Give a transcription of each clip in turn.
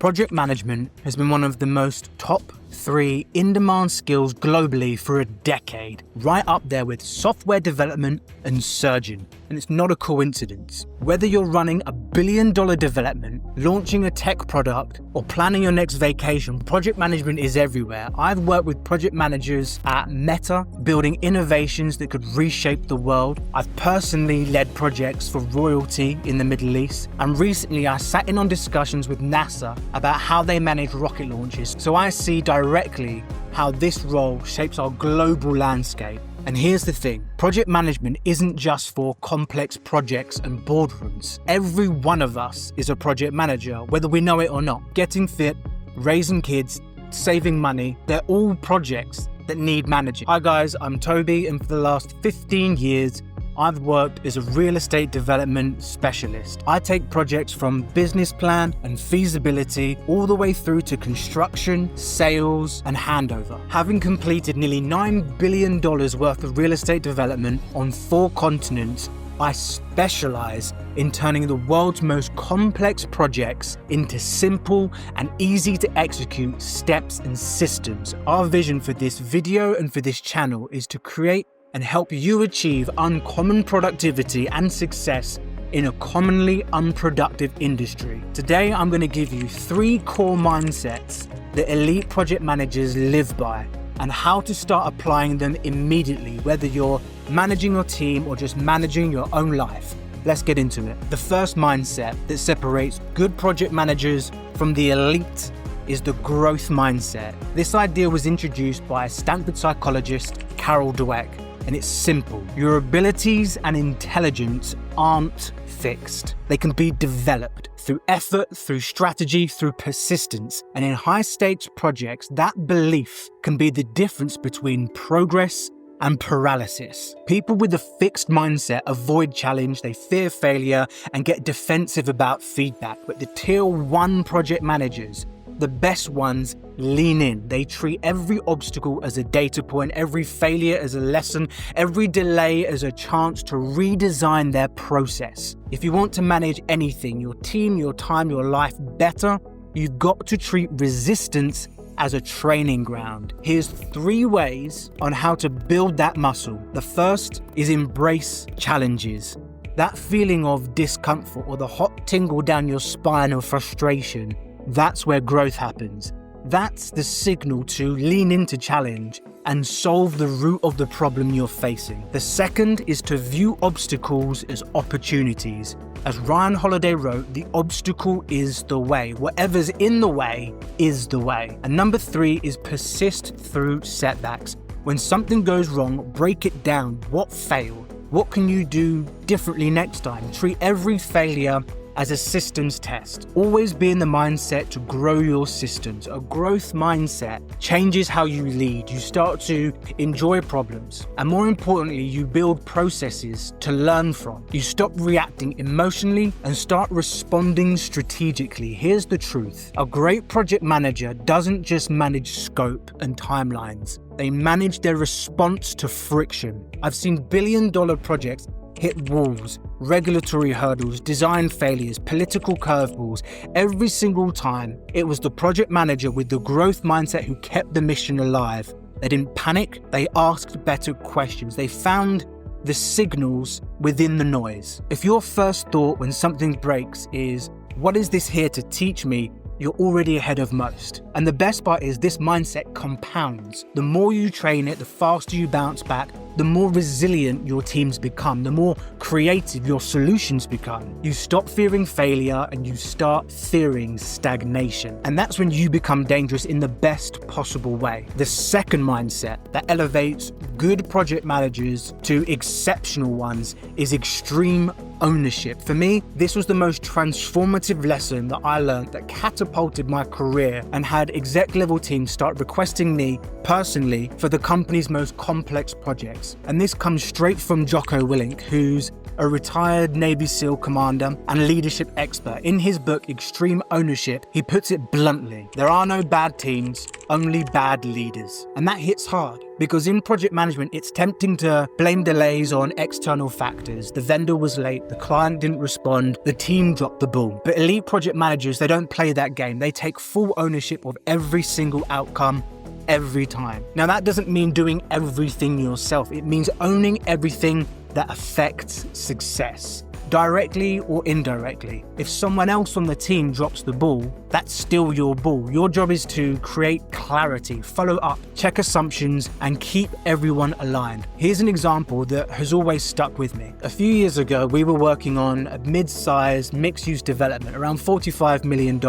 Project management has been one of the most top 3 in-demand skills globally for a decade, right up there with software development and surgeon. And it's not a coincidence. Whether you're running a billion-dollar development, launching a tech product, or planning your next vacation, project management is everywhere. I've worked with project managers at Meta, building innovations that could reshape the world. I've personally led projects for royalty in the Middle East. And recently I sat in on discussions with NASA about how they manage rocket launches. So I see directly how this role shapes our global landscape. And here's the thing, project management isn't just for complex projects and boardrooms. Every one of us is a project manager, whether we know it or not. Getting fit, raising kids, saving money, they're all projects that need managing. Hi guys, I'm Toby, and for the last 15 years, I've worked as a real estate development specialist. I take projects from business plan and feasibility all the way through to construction, sales, and handover. Having completed nearly $9 billion worth of real estate development on 4 continents, I specialize in turning the world's most complex projects into simple and easy to execute steps and systems. Our vision for this video and for this channel is to create and help you achieve uncommon productivity and success in a commonly unproductive industry. Today, I'm going to give you 3 core mindsets that elite project managers live by and how to start applying them immediately, whether you're managing your team or just managing your own life. Let's get into it. The first mindset that separates good project managers from the elite is the growth mindset. This idea was introduced by Stanford psychologist Carol Dweck. And it's simple. Your abilities and intelligence aren't fixed. They can be developed through effort, through strategy, through persistence. And in high-stakes projects, that belief can be the difference between progress and paralysis. People with a fixed mindset avoid challenge, they fear failure, and get defensive about feedback. But the tier 1 project managers, the best ones, lean in. They treat every obstacle as a data point, every failure as a lesson, every delay as a chance to redesign their process. If you want to manage anything, your team, your time, your life better, you've got to treat resistance as a training ground. Here's 3 ways on how to build that muscle. The first is embrace challenges. That feeling of discomfort or the hot tingle down your spine of frustration, that's where growth happens. That's the signal to lean into challenge and solve the root of the problem you're facing. The second is to view obstacles as opportunities. As Ryan Holiday wrote, the obstacle is the way. Whatever's in the way is the way. And number 3 is persist through setbacks. When something goes wrong, break it down. What failed? What can you do differently next time? Treat every failure as a systems test. Always be in the mindset to grow your systems. A growth mindset changes how you lead. You start to enjoy problems. And more importantly, you build processes to learn from. You stop reacting emotionally and start responding strategically. Here's the truth. A great project manager doesn't just manage scope and timelines. They manage their response to friction. I've seen billion-dollar projects hit walls, regulatory hurdles, design failures, political curveballs. Every single time, it was the project manager with the growth mindset who kept the mission alive. They didn't panic, they asked better questions. They found the signals within the noise. If your first thought when something breaks is, what is this here to teach me? You're already ahead of most. And the best part is this mindset compounds. The more you train it, the faster you bounce back, the more resilient your teams become, the more creative your solutions become. You stop fearing failure and you start fearing stagnation. And that's when you become dangerous in the best possible way. The second mindset that elevates good project managers to exceptional ones is extreme ownership. For me, this was the most transformative lesson that I learned that catapulted my career and had exec level teams start requesting me personally for the company's most complex projects. And this comes straight from Jocko Willink, who's a retired Navy SEAL commander and leadership expert. In his book, Extreme Ownership, he puts it bluntly: there are no bad teams, only bad leaders. And that hits hard, because in project management, it's tempting to blame delays on external factors. The vendor was late, the client didn't respond, the team dropped the ball. But elite project managers, they don't play that game. They take full ownership of every single outcome, every time. Now, that doesn't mean doing everything yourself. It means owning everything that affects success, directly or indirectly. If someone else on the team drops the ball, that's still your ball. Your job is to create clarity, follow up, check assumptions, and keep everyone aligned. Here's an example that has always stuck with me. A few years ago, we were working on a mid-sized mixed-use development, around $45 million.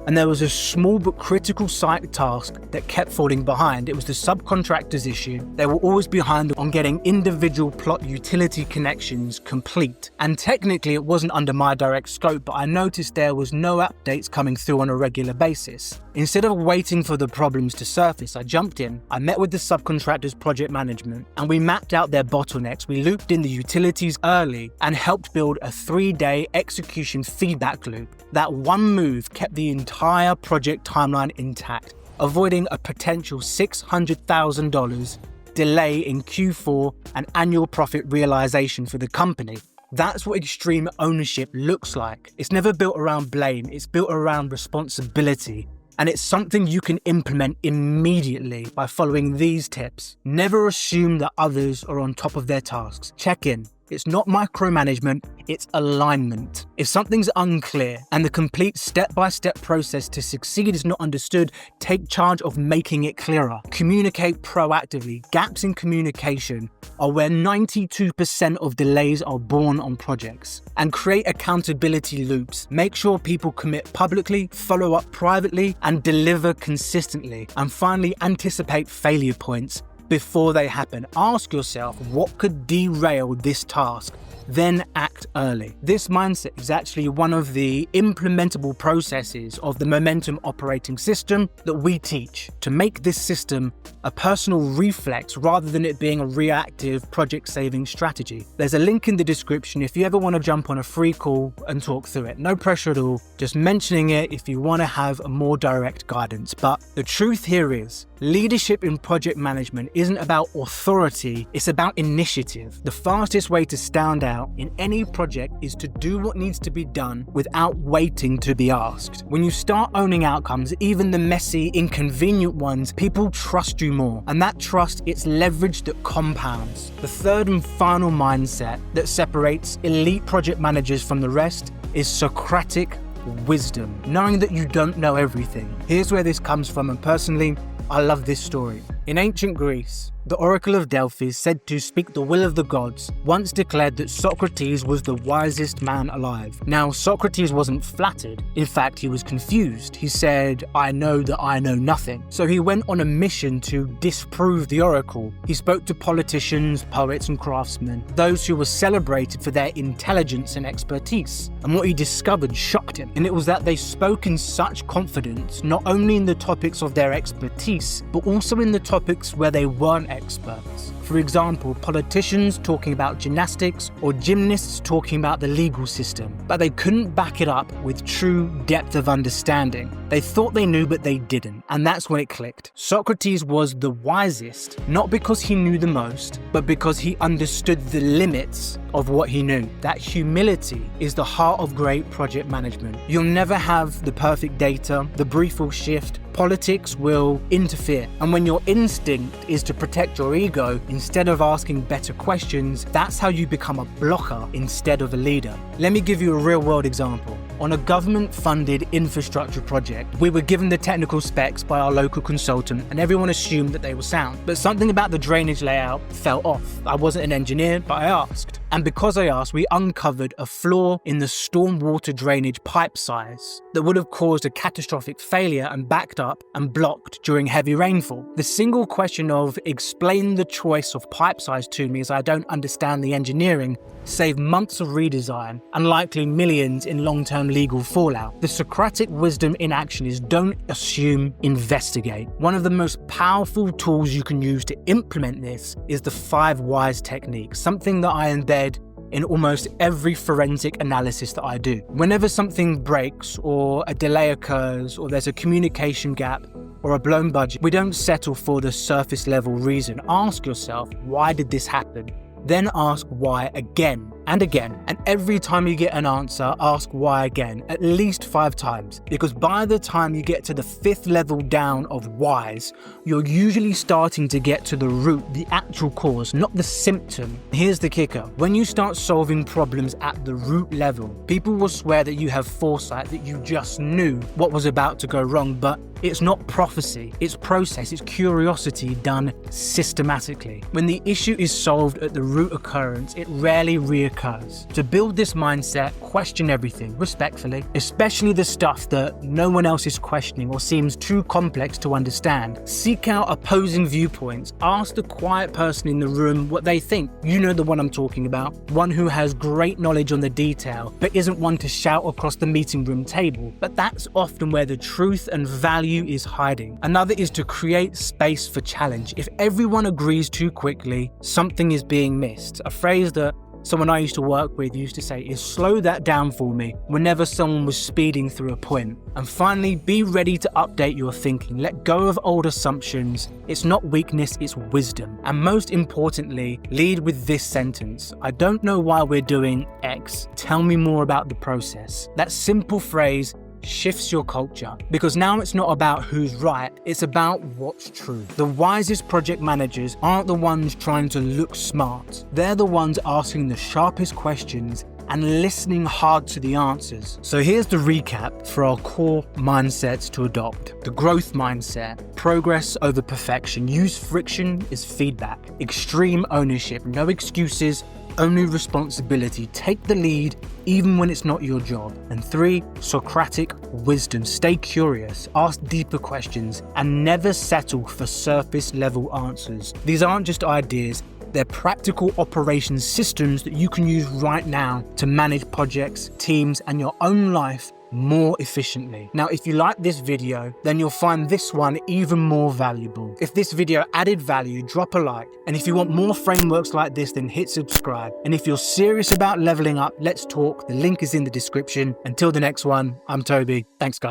And there was a small but critical site task that kept falling behind. It was the subcontractor's issue. They were always behind on getting individual plot utility connections complete. And technically, it wasn't under my direct scope, but I noticed there was no updates coming through on a regular basis. Instead of waiting for the problems to surface, I jumped in, I met with the subcontractor's project management, and we mapped out their bottlenecks. We looped in the utilities early and helped build a 3-day execution feedback loop. That one move kept the entire project timeline intact, avoiding a potential $600,000 delay in Q4 and annual profit realization for the company. That's what extreme ownership looks like. It's never built around blame, it's built around responsibility. And it's something you can implement immediately by following these tips. Never assume that others are on top of their tasks. Check in. It's not micromanagement, it's alignment. If something's unclear and the complete step-by-step process to succeed is not understood, take charge of making it clearer. Communicate proactively. Gaps in communication are where 92% of delays are born on projects. And create accountability loops. Make sure people commit publicly, follow up privately, and deliver consistently. And finally, anticipate failure points before they happen. Ask yourself, what could derail this task? Then act early. This mindset is actually one of the implementable processes of the Momentum Operating System that we teach to make this system a personal reflex rather than it being a reactive project-saving strategy. There's a link in the description if you ever want to jump on a free call and talk through it. No pressure at all, just mentioning it if you want to have a more direct guidance. But the truth here is, leadership in project management isn't about authority, it's about initiative. The fastest way to stand out in any project is to do what needs to be done without waiting to be asked. When you start owning outcomes, even the messy, inconvenient ones, people trust you more. And that trust, it's leverage that compounds. The third and final mindset that separates elite project managers from the rest is Socratic wisdom, knowing that you don't know everything. Here's where this comes from, and personally, I love this story. In ancient Greece, the Oracle of Delphi, said to speak the will of the gods, once declared that Socrates was the wisest man alive. Now, Socrates wasn't flattered. In fact, he was confused. He said, "I know that I know nothing." So he went on a mission to disprove the oracle. He spoke to politicians, poets, and craftsmen, those who were celebrated for their intelligence and expertise. And what he discovered shocked him. And it was that they spoke in such confidence, not only in the topics of their expertise, but also in the topics where they weren't experts. For example, politicians talking about gymnastics or gymnasts talking about the legal system, but they couldn't back it up with true depth of understanding. They thought they knew, but they didn't. And that's when it clicked. Socrates was the wisest, not because he knew the most, but because he understood the limits of what he knew. That humility is the heart of great project management. You'll never have the perfect data, the brief will shift, politics will interfere. And when your instinct is to protect your ego instead of asking better questions, that's how you become a blocker instead of a leader. Let me give you a real-world example. On a government-funded infrastructure project, we were given the technical specs by our local consultant and everyone assumed that they were sound. But something about the drainage layout felt off. I wasn't an engineer, but I asked. And because I asked, we uncovered a flaw in the stormwater drainage pipe size that would have caused a catastrophic failure and backed up and blocked during heavy rainfall. The single question of explain the choice of pipe size to me as I don't understand the engineering saved months of redesign and likely millions in long-term legal fallout. The Socratic wisdom in action is don't assume, investigate. One of the most powerful tools you can use to implement this is the 5 whys technique, something that I embed in almost every forensic analysis that I do. Whenever something breaks or a delay occurs or there's a communication gap or a blown budget, we don't settle for the surface level reason. Ask yourself, why did this happen? Then ask why again and again. And every time you get an answer, ask why again, at least 5 times. Because by the time you get to the 5th level down of whys, you're usually starting to get to the root, the actual cause, not the symptom. Here's the kicker. When you start solving problems at the root level, people will swear that you have foresight, that you just knew what was about to go wrong, but it's not prophecy, it's process, it's curiosity done systematically. When the issue is solved at the root occurrence, it rarely reoccurs. To build this mindset, question everything respectfully, especially the stuff that no one else is questioning or seems too complex to understand. Seek out opposing viewpoints. Ask the quiet person in the room what they think. You know the one I'm talking about. One who has great knowledge on the detail, but isn't one to shout across the meeting room table. But that's often where the truth and value is hiding. Another is to create space for challenge. If everyone agrees too quickly, something is being missed. A phrase that someone I used to work with used to say is slow that down for me whenever someone was speeding through a point. And finally, be ready to update your thinking. Let go of old assumptions. It's not weakness, it's wisdom. And most importantly, lead with this sentence. I don't know why we're doing X. Tell me more about the process. That simple phrase shifts your culture, because now it's not about who's right, it's about what's true. The wisest project managers aren't the ones trying to look smart. They're the ones asking the sharpest questions and listening hard to the answers. So here's the recap for our core mindsets to adopt. The growth mindset, progress over perfection. Use friction as feedback. Extreme ownership, no excuses, only responsibility. Take the lead even when it's not your job. And 3, Socratic wisdom. Stay curious, ask deeper questions, and never settle for surface level answers. These aren't just ideas, they're practical operations systems that you can use right now to manage projects, teams, and your own life more efficiently. Now, if you like this video, then you'll find this one even more valuable. If this video added value, drop a like. And if you want more frameworks like this, then hit subscribe. And if you're serious about leveling up, let's talk. The link is in the description. Until the next one, I'm Toby. Thanks, guys.